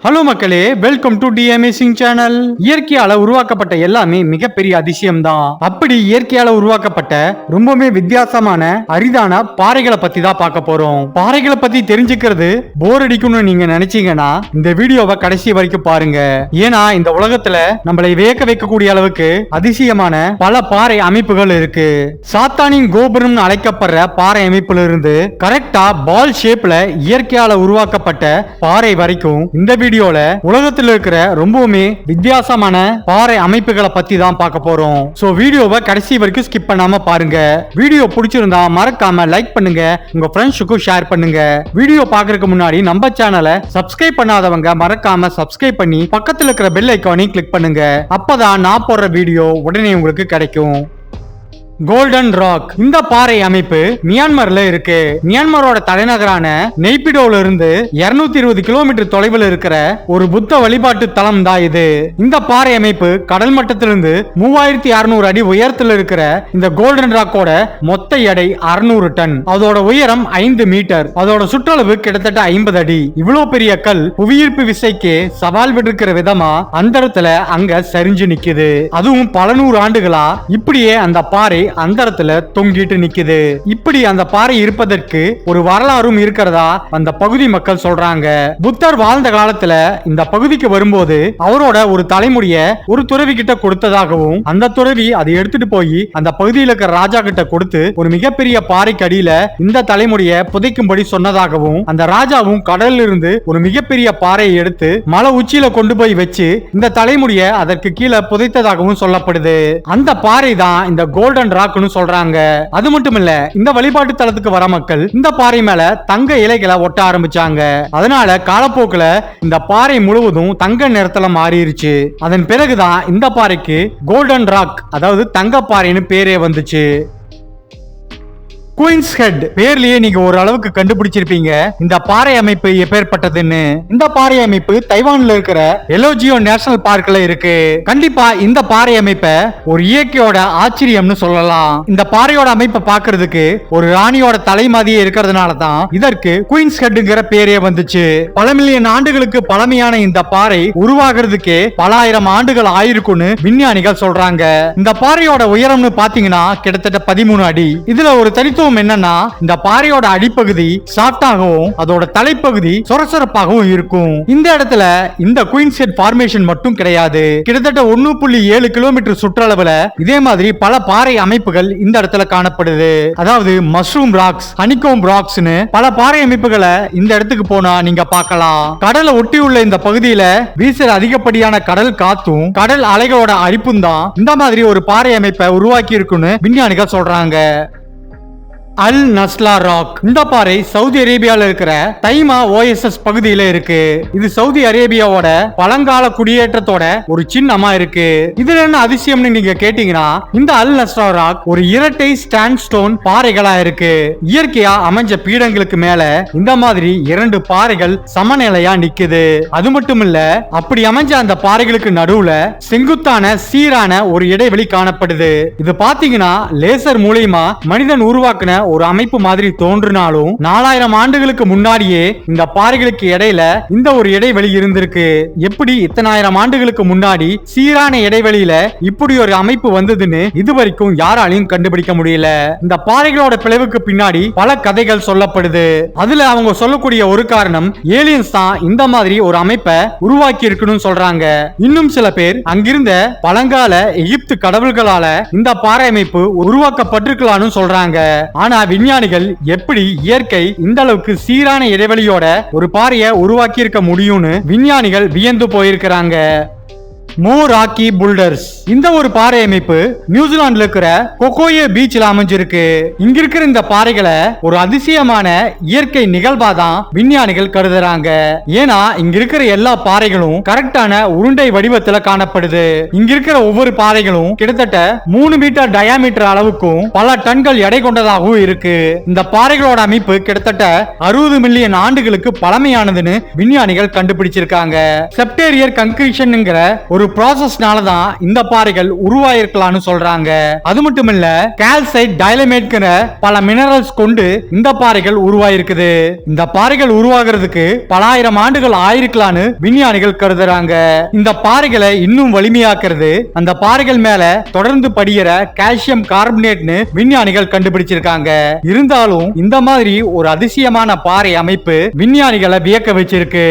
Hello மக்களே, welcome to the amazing channel. இயற்கையால உருவாக்கப்பட்ட எல்லாமே மிகப்பெரிய அதிசயம் தான். அப்படி இயற்கையால உருவாக்கப்பட்ட ரொம்பவே வித்தியாசமான அரிதான பாறைகளை பத்தி தான் பார்க்க போறோம். பாறைகளை பத்தி தெரிஞ்சுக்கிறது போர் அடிக்கும்னு நீங்க நினைச்சீங்கன்னா இந்த வீடியோவை கடைசி வரைக்கும் பாருங்க. ஏன்னா இந்த உலகத்துல நம்மளை வியக்க வைக்கக்கூடிய அளவுக்கு அதிசயமான பல பாறை அமைப்புகள் இருக்கு. சாத்தானின் கோபுரம்னு அழைக்கப்படுற பாறை அமைப்புல இருந்து கரெக்டா பால் ஷேப்ல இயற்கையால உருவாக்கப்பட்ட பாறை வரைக்கும் இந்த வீடியோல உலகத்தில் இருக்கிற ரொம்பவுமே வித்தியாசமான பாறை அமைப்புகளை பத்தி தான் பார்க்க போறோம். சோ வீடியோவை கடைசி வரைக்கும் ஸ்கிப் பண்ணாம பாருங்க. வீடியோ பிடிச்சிருந்தா மறக்காம லைக் பண்ணுங்க, உங்க ஃப்ரெண்ட்ஸுக்கும் ஷேர் பண்ணுங்க. வீடியோ பார்க்கறதுக்கு முன்னாடி நம்ம சேனலை சப்ஸ்கிரைப் பண்ணாதவங்க மறக்காம சப்ஸ்கிரைப் பண்ணி பக்கத்துல இருக்கிற பெல் ஐகானையும் கிளிக் பண்ணுங்க. அப்பதான் நான் போடுற வீடியோ உடனே உங்களுக்கு கிடைக்கும். கோல்டன் ராக் இந்த பாறை அமைப்பு மியான்மர்ல இருக்கு. மியான்மரோட தலைநகரான நெய்பிடோல இருந்து 220 கிலோமீட்டர் தொலைவில் இருக்கிற ஒரு புத்த வழிபாட்டு தலம் தான் இது. இந்த பாறை அமைப்பு கடல் மட்டத்திலிருந்து 3600 அடி உயரத்தில் இருக்கிற இந்த கோல்டன் ராக்கோட மொத்த எடை 600 டன். அதோட உயரம் 5 மீட்டர். அதோட சுற்றளவு கிட்டத்தட்ட 50 அடி. இவ்வளவு பெரிய கல் புவியீர்ப்பு விசைக்கு சவால் விடுக்கிற விதமா அந்த இடத்துல அங்க சரிஞ்சு நிக்குது. அதுவும் பல நூறு ஆண்டுகளா இப்படியே அந்த பாறை அந்த இடத்துல தொங்கிட்டு நிக்குது. இப்படி அந்த பாறை இருப்பதற்கு ஒரு வரலாறும் இருக்கிறதா அந்த பகுதி மக்கள் சொல்றாங்க. புத்தர் வாழ்ந்த காலத்துல இந்த பகுதிக்கு வரும்போது அவரோட ஒரு தலைமுடிய ஒரு துறவி கிட்ட கொடுத்ததாகவும் அந்த துறவி அதை எடுத்துட்டு போய் அந்த பகுதியில் இருக்கிற ராஜா கிட்ட கொடுத்து ஒரு மிகப்பெரிய பாறைக்கு அடியில இந்த தலைமுடிய புதைக்கும்படி சொன்னதாகவும் அந்த ராஜாவும் கடலில் இருந்து ஒரு மிகப்பெரிய பாறையை எடுத்து மலை உச்சியில கொண்டு போய் வச்சு இந்த தலைமுடிய அதற்கு கீழே புதைத்ததாகவும் சொல்லப்படுது. அந்த பாறை தான் இந்த கோல்டன் ராக்னு சொல்றாங்க. அது மட்டும் இல்ல, இந்த வழிபாட்டு தலத்துக்கு வர மக்கள் இந்த பாறை மேல தங்க இலைகளை ஒட்ட ஆரம்பிச்சாங்க. அதனால காலப்போக்குல இந்த பாறை முழுவதும் தங்க நிறத்துல மாறிடுச்சு. அதன் பிறகுதான் இந்த பாறைக்கு கோல்டன் ராக், அதாவது தங்க பாறைன்னு பேரே வந்துச்சு. குயின்ஸ் ஹெட் பேர்லயே நீங்க ஒரு அளவுக்கு கண்டுபிடிச்சிருப்பீங்க இந்த பாறை அமைப்பு எப்பேற்பட்டதுன்னு. இந்த பாறை அமைப்பு தைவான்ல இருக்கிற எலோஜியோ நேஷனல் பார்க்ல இருக்கு. கண்டிப்பா இந்த பாறை அமைப்பை ஒரு இயற்கையோட ஆச்சரியம்னு சொல்லலாம். இந்த பாறையோட அமைப்பை பாக்குறதுக்கு ஒரு ராணியோட தலை மாதிரியே இருக்கிறதுனால தான் இதற்கு குயின்ஸ் ஹெட்ங்கிற பேரே வந்துச்சு. பல மில்லியன் ஆண்டுகளுக்கு பழமையான இந்த பாறை உருவாகிறதுக்கே பல ஆயிரம் ஆண்டுகள் ஆயிருக்குன்னு விஞ்ஞானிகள் சொல்றாங்க. இந்த பாறையோட உயரம்னு பாத்தீங்கன்னா கிட்டத்தட்ட 13 அடி. இதுல ஒரு தனித்துவம் என்னன்னா, இந்த பாறையோட அடிப்பகுதி சாஃப்டாகவும் அதோட தலைப்பகுதி சொரசொரப்பாகவும் இருக்கும். இந்த இடத்துல இந்த குயின்ஸ் ஹெட் ஃபார்மேஷன் மட்டும் கிடையாது. கிட்டத்தட்ட 1.7 கிலோமீட்டர் சுற்றளவுல இதே மாதிரி பல பாறை அமைப்புகள் இந்த இடத்துல காணப்படுது. அதாவது மஷ்ரூம் ராக்ஸ், ஹனிகோம் ராக்ஸ்னு பல பாறை அமைப்புகளை இந்த இடத்துக்கு போனா நீங்க பார்க்கலாம். கடலை ஒட்டியுள்ள இந்த பகுதியில வீசுற அதிகப்படியான கடல் காத்தும் கடல் அலைகளோட அரிப்பும் தான் இந்த மாதிரி ஒரு பாறை அமைப்பை உருவாக்கி இருக்குன்னு விஞ்ஞானிகள் சொல்றாங்க. அல் நஸ்லா ராக் இந்த பாறை சவுதி அரேபியால இருக்கிற தைமா ஓஎஸ்எஸ் பகுதியில இருக்கு. இது சவுதி அரேபியாவோட பழங்கால குடியேற்றத்தோட ஒரு சின்னமா இருக்கு. இதுல என்ன அதிசயம்னு நீங்க கேட்டீங்கன்னா, இந்த அல் நஸ்லா ராக் ஒரு இரட்டை ஸ்டாண்ட் ஸ்டோன் பாறைகளா இருக்கு. இயற்கையா அமைஞ்ச பீடங்களுக்கு மேல இந்த மாதிரி 2 பாறைகள் சமநிலையா நிக்குது. அது மட்டும் இல்ல, அப்படி அமைஞ்ச அந்த பாறைகளுக்கு நடுவுல செங்குத்தான சீரான ஒரு இடைவெளி காணப்படுது. இது பாத்தீங்கன்னா லேசர் மூலமா மனிதன் உருவாக்குன ஒரு அமைப்பு மாதிரி தோன்றினாலும் 4000 ஆண்டுகளுக்கு முன்னாடியே இந்த பாறைகளுக்கு இடையில இந்த ஒரு இடைவெளி இருந்திருக்கு. எப்படி இத்தனை ஆயிரம் ஆண்டுகளுக்கு முன்னாடி சீரான இடைவெளியில இப்படி ஒரு அமைப்பு வந்ததுன்னு இதுவரைக்கும் யாராலையும் கண்டுபிடிக்க முடியல. இந்த பாறைகளோட பிளவுக்கு பின்னாடி பல கதைகள் சொல்லப்படுது. அதுல அவங்க சொல்லக்கூடிய ஒரு காரணம் ஏலியன்ஸ் தான் இந்த மாதிரி ஒரு அமைப்பை உருவாக்கி இருக்குன்னு சொல்றாங்க. இன்னும் சில பேர் அங்கிருந்த பழங்கால எகிப்து கடவுள்களால இந்த பாறை அமைப்பு உருவாக்கப்பட்டிருக்கலாம்னு சொல்றாங்க. ஆனா விஞ்ஞானிகள் எப்படி இயற்கை இந்த அளவுக்கு சீரான இடைவெளியோட ஒரு பாறையை உருவாக்கி இருக்க முடியும்னு விஞ்ஞானிகள் வியந்து போயிருக்கிறாங்க. மோராக்கி புல்டர்ஸ் இந்த ஒரு பாறை அமைப்பு நியூசிலாந்துல இருக்கிற கொக்கோயே பீச்ல அமைஞ்சிருக்கு. இங்க இருக்கிற இந்த பாறைகளை ஒரு அதிசயமான இயற்கை நிகழ்வாதான் விஞ்ஞானிகள் கருதுறாங்க. ஏன்னா இங்க இருக்கிற எல்லா பாறைகளும் கரெக்டான உருண்டை வடிவத்துல காணப்படுது. இங்க இருக்கிற ஒவ்வொரு பாறைகளும் கிட்டத்தட்ட 3 மீட்டர் டயாமீட்டர் அளவுக்கும் பல டன்கள் எடை கொண்டதாகவும் இருக்கு. இந்த பாறைகளோட அமைப்பு கிட்டத்தட்ட 60 மில்லியன் ஆண்டுகளுக்கு பழமையானதுன்னு விஞ்ஞானிகள் கண்டுபிடிச்சிருக்காங்க. செப்டேரியர் கன்கிரீஷன்ங்கிற ஒரு ஒரு ப்ராசஸ்னால தான் இந்த பாறைகள் உருவாயிருக்கலாம்னு சொல்றாங்க. அது மட்டும் இல்ல, கால்சைட் டைலமேட்ங்கிற பல மினரல்ஸ் கொண்டு இந்த பாறைகள் உருவாயிருக்குது. இந்த பாறைகள் உருவாகிறதுக்கு பல ஆயிரம் ஆண்டுகள் ஆயிருக்கலாம்னு விஞ்ஞானிகள் கருதுறாங்க. இந்த பாறைகளை இன்னும் வலிமையாக்குறது அந்த பாறைகள் மேல தொடர்ந்து படிகிற கால்சியம் கார்பனேட்னு விஞ்ஞானிகள் கண்டுபிடிச்சிருக்காங்க. இருந்தாலும் இந்த மாதிரி ஒரு அதிசயமான பாறை அமைப்பு விஞ்ஞானிகளை வியக்க வச்சிருக்கு.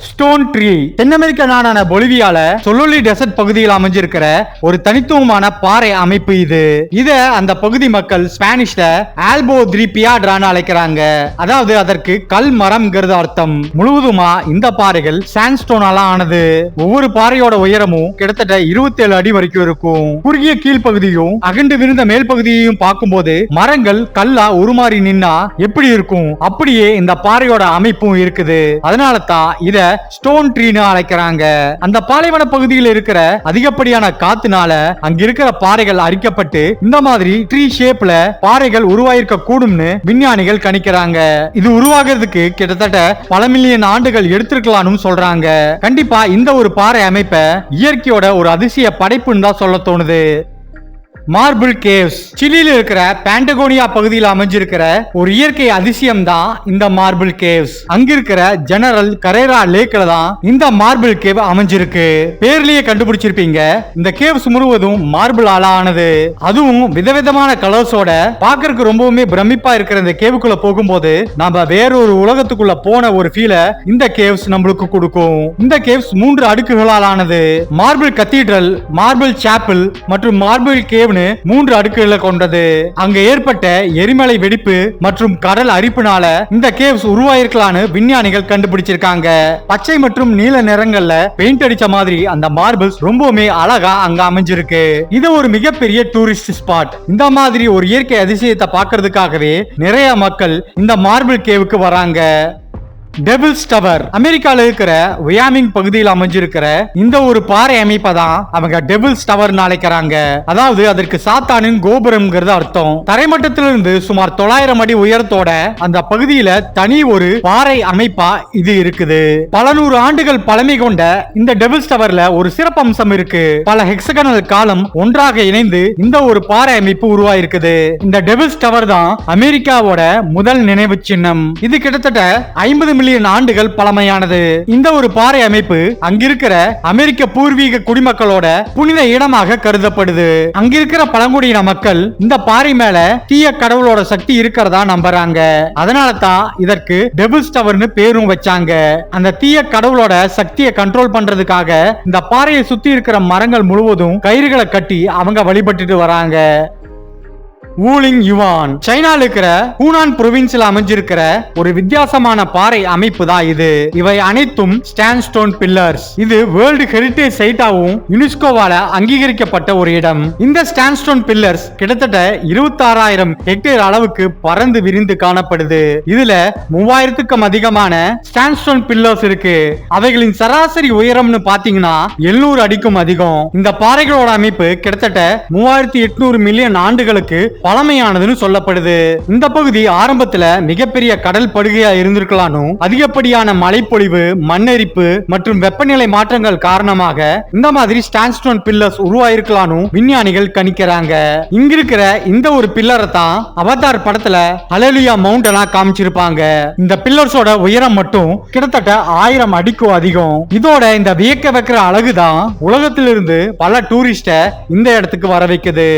ஸ்டோன் ட்ரீ தென் அமெரிக்க நாடான பொலிவியால சொலோலி டெசர்ட் பகுதியில் அமைஞ்சிருக்கிற ஒரு தனித்துவமான பாறை அமைப்பு இது. இத அந்த பகுதி மக்கள் ஸ்பானிஷ்ல ஆல்போ த்ரீ பியாட்ரான்னு அழைக்கிறாங்க. அதாவது அதற்கு கல் மரம்ங்கிறது அர்த்தம். முழுவதுமா இந்த பாறைகள் சாண்ட்ஸ்டோனால ஆனது. ஒவ்வொரு பாறையோட உயரமும் கிட்டத்தட்ட 27 அடி வரைக்கும் இருக்கும். குறுகிய கீழ்பகுதியும் அகண்டு விருந்த மேல் பகுதியையும் பார்க்கும்போது மரங்கள் கல்லா உருமாறி நின்னா எப்படி இருக்கும், அப்படியே இந்த பாறையோட அமைப்பும் இருக்குது. அதனால தான் இத ஸ்டோன் ட்ரீன்னு அழைக்கிறாங்க. அந்த பாலைவன பகுதியில் இருக்கிற அதிகப்படியான காத்துனால அங்க இருக்கிற பாறைகள் அரிக்கப்பட்டு இந்த மாதிரி ட்ரீ ஷேப்ல பாறைகள் உருவாயிருக்க கூடும்னு விஞ்ஞானிகள் கணிக்கிறாங்க. இது உருவாகிறதுக்கு கிட்டத்தட்ட பல மில்லியன் ஆண்டுகள் எடுத்திருக்கலாம்னு சொல்றாங்க. கண்டிப்பா இந்த ஒரு பாறை அமைப்பை இயற்கையோட ஒரு அதிசய படைப்புன்னு தான் சொல்ல தோணுது. மார்பிள் கேவ்ஸ் சிலியில் இருக்கிற பாண்டகோனியா பகுதியில் அமைஞ்சிருக்கிற ஒரு இயற்கை அதிசயம் தான் இந்த மார்பிள் கேவ்ஸ். அங்க இருக்கிற ஜெனரல் கரேரா லேக்ல தான் இந்த மார்பிள் கேவ் அமைஞ்சிருக்கு. பேர்லயே கண்டுபிடிச்சிருப்பீங்க, இந்த கேவ்ஸ் முழுவதும் மார்பிள் ஆனது. அதுவும் விதவிதமான கலர்ஸோட பாக்குறதுக்கு ரொம்பவுமே பிரமிப்பா இருக்கிற இந்த கேவுக்குள்ள போகும்போது நாம வேறொரு உலகத்துக்குள்ள போன ஒரு ஃபீல இந்த கேவ்ஸ் நம்மளுக்கு கொடுக்கும். இந்த கேவ்ஸ் 3 அடுக்குகளால் ஆனது. மார்பிள் கத்தீட்ரல், மார்பிள் சாப்பிள் மற்றும் மார்பிள் கேவ் 3 அடுக்குகளை கொண்டது. அங்க ஏற்பட்ட எரிமலை வெடிப்பு மற்றும் கடல் அரிப்புனால இந்த கேவ்ஸ் உருவாயிருக்கலாம்னு விஞ்ஞானிகள் கண்டுபிடிச்சிருக்காங்க. பச்சை மற்றும் நீல நிறங்கள்ல பெயிண்ட் அடிச்ச மாதிரி அந்த மார்பிள்ஸ் ரொம்பவுமே அழகா அங்க அமைஞ்சிருக்கு. இது ஒரு மிகப்பெரிய டூரிஸ்ட் ஸ்பாட். இந்த மாதிரி ஒரு இயற்கை அதிசயத்தை பார்க்கிறதுக்காகவே நிறைய மக்கள் இந்த மார்பிள் கேவுக்கு வராங்க. டெவில்ஸ் டவர் அமெரிக்கால இருக்கிற வயாமிங் பகுதியில் அமைஞ்சிருக்கிற இந்த ஒரு பாறை அமைப்பை தான் அவங்க டெவில்ஸ் டவர் அழைக்கிறாங்க. அதாவது அதற்கு சாத்தானின் கோபுரம்ங்கிறது அர்த்தம். தரைமட்டத்திலிருந்து சுமார் 900 அடி உயரத்தோட அந்த பகுதியில தனி ஒரு பாறை அமைப்பா இது இருக்குது. பல நூறு ஆண்டுகள் பழமை கொண்ட இந்த டெவில்ஸ் டவர்ல ஒரு சிறப்பம்சம் இருக்கு. பல ஹெக்ஸகனல் காலம் ஒன்றாக இணைந்து இந்த ஒரு பாறை அமைப்பு உருவாயிருக்குது. இந்த டெவில்ஸ் டவர் தான் அமெரிக்காவோட முதல் நினைவு சின்னம். இது கிட்டத்தட்ட 50 மில்லியன் ஆண்டுகள் பழமையானது. இந்த ஒரு பாறை அமைப்பு அங்கிருக்கிற அமெரிக்க பூர்வீக குடிமக்களோட புனித இடமாக கருதப்படுது. அங்கிருக்கிற பழங்குடியின மக்கள் இந்த பாறை மேல தீய கடவுளோட சக்தி இருக்கிறதா நம்புறாங்க. அதனால தான் இதற்கு டெவில்ஸ் டவர்னு பேரும் வச்சாங்க. அந்த தீய கடவுளோட சக்தியை கண்ட்ரோல் பண்றதுக்காக இந்த பாறையை சுத்தி இருக்கிற மரங்கள் முழுவதும் கயிறுகளை கட்டி அவங்க வழிபட்டுட்டு வராங்க. வூலிங் யுவான் சைனால இருக்கிற ஹூனான் புரோவின்ஸ்ல அமைஞ்சிருக்கிற ஒரு வித்தியாசமான பாறை அமைப்பு தான் இது. இவை அனைத்தும் சாண்ட்ஸ்டோன் பில்லர்ஸ். இது வேர்ல்டு ஹெரிடேஜ் சைட்டாவும் யுனெஸ்கோவால அங்கீகரிக்கப்பட்ட ஒரு இடம். இந்த சாண்ட்ஸ்டோன் பில்லர்ஸ் கிட்டத்தட்ட 26,000 ஹெக்டேர் அளவுக்கு பறந்து விரிந்து காணப்படுது. இதுல 3000க்கும் அதிகமான சாண்ட்ஸ்டோன் பில்லர்ஸ் இருக்கு. அவைகளின் சராசரி உயரம்னு பாத்தீங்கன்னா 700 அடிக்கும் அதிகம். இந்த பாறைகளோட அமைப்பு கிட்டத்தட்ட 3800 மில்லியன் ஆண்டுகளுக்கு பழமையானதுன்னு சொல்லப்படுது. இந்த பகுதி ஆரம்பத்துல மிகப்பெரிய கடல் படுகையா இருந்திருக்கலாம்னு அதிகப்படியான மழைப்பொழிவு, மண்ணெரிப்பு மற்றும் வெப்பநிலை மாற்றங்கள் காரணமாக இந்த மாதிரி சாண்ட்ஸ்டோன் பில்லர்ஸ் உருவாயிருக்கலாம்னு விஞ்ஞானிகள் கணிக்கிறாங்க. இங்க இருக்கிற இந்த ஒரு பில்லரை தான் அவதார் படத்துல ஹalleluya மவுண்டனா காமிச்சிருப்பாங்க. இந்த பில்லர்ஸோட உயரம் மட்டும் கிட்டத்தட்ட 1000 அடிக்கும் அதிகம். இதோட இந்த வியக்க வைக்கிற அழகுதான் உலகத்திலிருந்து பல டூரிஸ்ட இந்த இடத்துக்கு வர வைக்குது.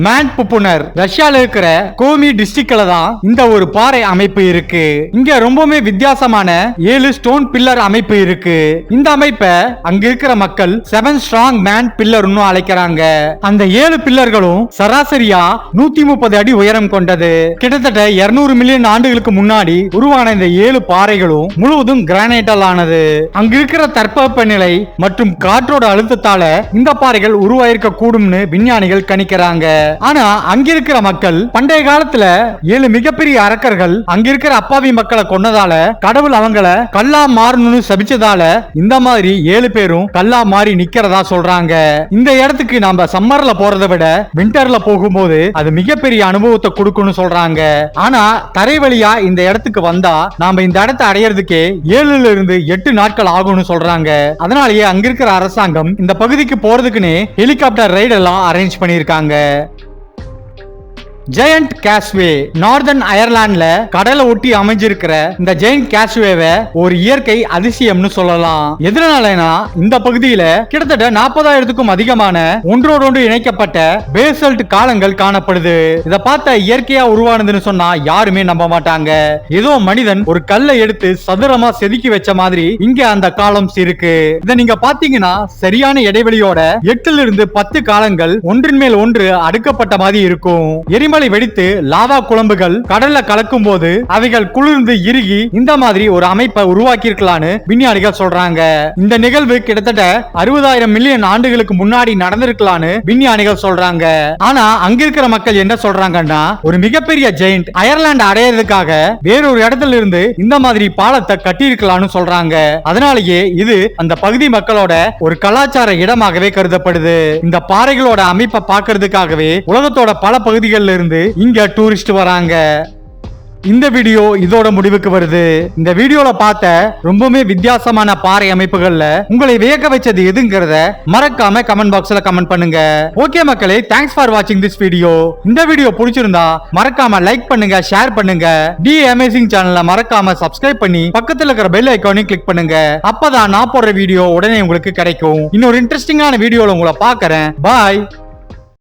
மேண்ட் புப்புனர் ரஷ்யால இருக்கிற கோமி டிஸ்ட்ரிக்ட்ல தான் இந்த ஒரு பாறை அமைப்பு இருக்கு. இங்க ரொம்பவே வித்தியாசமான 7 ஸ்டோன் பில்லர் அமைப்பு இருக்கு. இந்த அமைப்பை அங்க இருக்கிற மக்கள் 7 ஸ்ட்ராங் மேன் பில்லர்னு அழைக்கிறாங்க. அந்த 7 பில்லர்களும் சராசரியா 130 அடி உயரம் கொண்டது. கிட்டத்தட்ட 200 மில்லியன் ஆண்டுகளுக்கு முன்னாடி உருவான இந்த 7 பாறைகளும் முழுவதும் கிரானைட்டால் ஆனது. அங்க இருக்கிற தட்பவெப்பநிலை மற்றும் காற்றோட அழுத்தத்தால இந்த பாறைகள் உருவாயிருக்க கூடும்னு விஞ்ஞானிகள் கணிக்கிறாங்க. ஆனா அங்க இருக்கிற மக்கள் பண்டைய காலத்துல 7 மிகப்பெரிய அரக்கர்கள் அங்க இருக்கிற அப்பாவி மக்களை கொன்னதால கடவுள் அவங்கள கல்லா மாறணும்னு சபிச்சதால இந்த மாதிரி 7 பேரும் கல்லா மாறி நிக்கிறதா சொல்றாங்க. இந்த இடத்துக்கு நாம சம்மர்ல போறதை விட விண்டர்ல போகும்போது அது மிகப்பெரிய அனுபவத்தை கொடுக்கும்னு சொல்றாங்க. ஆனா தரை வழியா இந்த இடத்துக்கு வந்தா நாம இந்த இடத்தை அடையறதுக்கே 7 இருந்து 8 நாட்கள் ஆகும்னு சொல்றாங்க. அதனாலேயே அங்க இருக்கிற அரசாங்கம் இந்த பகுதிக்கு போறதுக்குன்னு ஹெலிகாப்டர் ரைடு எல்லாம் அரேஞ்ச் பண்ணிருக்காங்க. ஜெயண்ட் கேஸ்வே நார்தன் அயர்லாந்துல கடலை ஒட்டி அமைஞ்சிருக்கிற இந்த ஜெயண்ட் கேஸ்வேவை ஒரு இயற்கை அதிசயம்னு சொல்லலாம். எதனாலனா இந்த பகுதியில கிட்டத்தட்ட 40,000க்கும் அதிகமான ஒன்றோடொன்று இணைக்கப்பட்ட பேசல்ட் காலங்கள் காணப்படுது. இத பார்த்த இயற்கையா உருவானதுன்னு சொன்னா யாருமே நம்ப மாட்டாங்க. ஏதோ மனிதன் ஒரு கல்லை எடுத்து சதுரமா செதுக்கி வச்ச மாதிரி இங்க அந்த காலம்ஸ் இருக்கு. இத நீங்க பாத்தீங்கன்னா சரியான இடைவெளியோட 8 இருந்து 10 காலங்கள் ஒன்றின் மேல் ஒன்று அடுக்கப்பட்ட மாதிரி இருக்கும். எரிமலை வெடித்து லாவா குழம்புகள் கடல்ல கலக்கும் போது அவைகள் குளிர்ந்து இறுகி இந்த மாதிரி ஒரு அமைப்பை உருவாக்கி இருக்கலாம்னு விஞ்ஞானிகள் சொல்றாங்க. இந்த நிகழ்வு கிட்டத்தட்ட 60,000 மில்லியன் ஆண்டுகளுக்கு முன்னாடி நடந்திருக்கலாம்னு விஞ்ஞானிகள் சொல்றாங்க. ஆனா அங்க இருக்கிற மக்கள் என்ன சொல்றாங்கன்னா ஒரு மிகப்பெரிய ஜெயண்ட் அயர்லாந்து அடையிறதுக்காக வேறொரு இடத்துல இருந்து இந்த மாதிரி பாலத்தை கட்டி இருக்கலாம்னு சொல்றாங்க. அதனாலேயே இது அந்த பகுதி மக்களோட ஒரு கலாச்சார இடமாகவே கருதப்படுது. இந்த பாறைகளோட அமைப்பை பார்க்கிறதுக்காகவே உலகத்தோட பல பகுதிகளில் இருந்து இங்க டூரிஸ்ட் வராங்க. இந்த வீடியோ இதோட முடிவுக்கு வருது. இந்த வீடியோல பார்த்த ரொம்பவே வித்தியாசமான பாறை அமைப்புகள்ல உங்களை வியக்க வச்சது எதுங்கிறத மறக்காம கமெண்ட் பாக்ஸ்ல கமெண்ட் பண்ணுங்க. ஓகே மக்களே, தேங்க்ஸ் ஃபார் வாட்சிங் திஸ் வீடியோ. இந்த வீடியோ பிடிச்சிருந்தா மறக்காம லைக் பண்ணுங்க, ஷேர் பண்ணுங்க. டி அமேசிங் சேனலை மறக்காம சப்ஸ்கிரைப் பண்ணி பக்கத்துல இருக்கிற பெல் ஐகானையும் கிளிக் பண்ணுங்க. அப்பதான் நான் போடுற வீடியோ உடனே உங்களுக்கு கிடைக்கும். இன்னொரு இன்ட்ரெஸ்டிங்கான வீடியோல உங்களை பார்க்கறேன். பாய்.